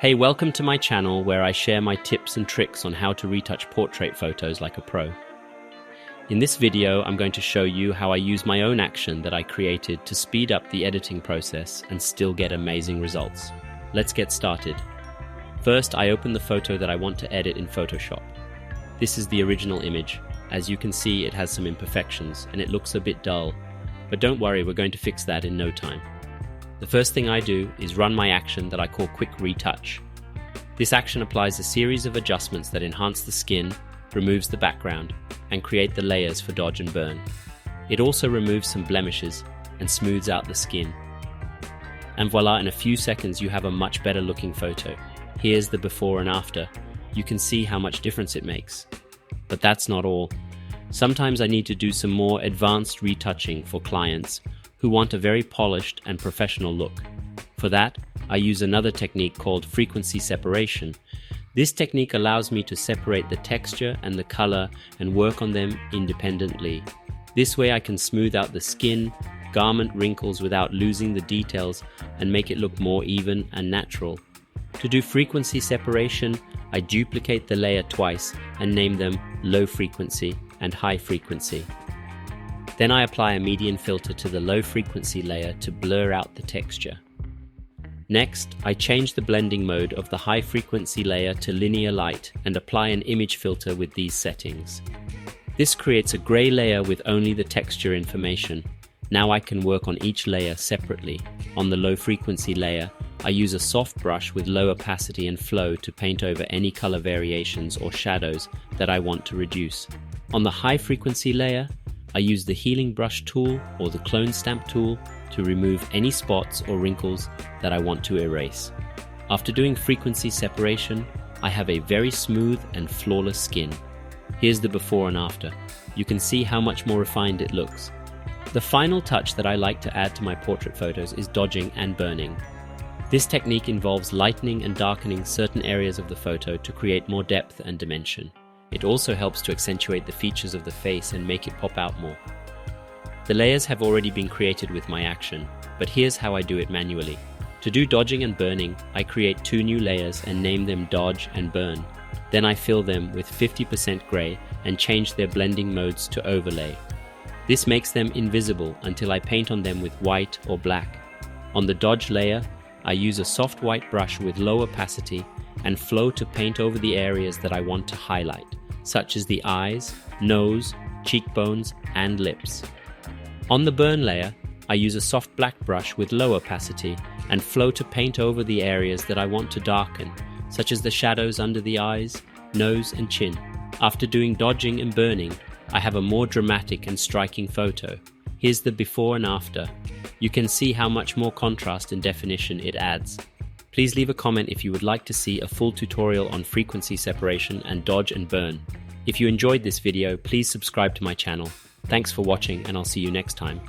Hey, welcome to my channel where I share my tips and tricks on how to retouch portrait photos like a pro. In this video, I'm going to show you how I use my own action that I created to speed up the editing process and still get amazing results. Let's get started. First, I open the photo that I want to edit in Photoshop. This is the original image. As you can see, it has some imperfections and it looks a bit dull, but don't worry, we're going to fix that in no time. The first thing I do is run my action that I call Quick Retouch. This action applies a series of adjustments that enhance the skin, removes the background, and create the layers for dodge and burn. It also removes some blemishes and smooths out the skin. And voila, in a few seconds you have a much better looking photo. Here's the before and after. You can see how much difference it makes. But that's not all. Sometimes I need to do some more advanced retouching for clients who want a very polished and professional look. For that, I use another technique called frequency separation. This technique allows me to separate the texture and the color and work on them independently. This way I can smooth out the skin, garment wrinkles without losing the details and make it look more even and natural. To do frequency separation, I duplicate the layer twice and name them low frequency and high frequency. Then I apply a median filter to the low frequency layer to blur out the texture. Next, I change the blending mode of the high frequency layer to linear light and apply an image filter with these settings. This creates a gray layer with only the texture information. Now I can work on each layer separately. On the low frequency layer, I use a soft brush with low opacity and flow to paint over any color variations or shadows that I want to reduce. On the high frequency layer, I use the healing brush tool or the clone stamp tool to remove any spots or wrinkles that I want to erase. After doing frequency separation, I have a very smooth and flawless skin. Here's the before and after. You can see how much more refined it looks. The final touch that I like to add to my portrait photos is dodging and burning. This technique involves lightening and darkening certain areas of the photo to create more depth and dimension. It also helps to accentuate the features of the face and make it pop out more. The layers have already been created with my action, but here's how I do it manually. To do dodging and burning, I create 2 new layers and name them Dodge and Burn. Then I fill them with 50% gray and change their blending modes to overlay. This makes them invisible until I paint on them with white or black. On the Dodge layer, I use a soft white brush with low opacity and flow to paint over the areas that I want to highlight, such as the eyes, nose, cheekbones, and lips. On the burn layer, I use a soft black brush with low opacity and flow to paint over the areas that I want to darken, such as the shadows under the eyes, nose, and chin. After doing dodging and burning, I have a more dramatic and striking photo. Here's the before and after. You can see how much more contrast and definition it adds. Please leave a comment if you would like to see a full tutorial on frequency separation and dodge and burn. If you enjoyed this video, please subscribe to my channel. Thanks for watching and I'll see you next time.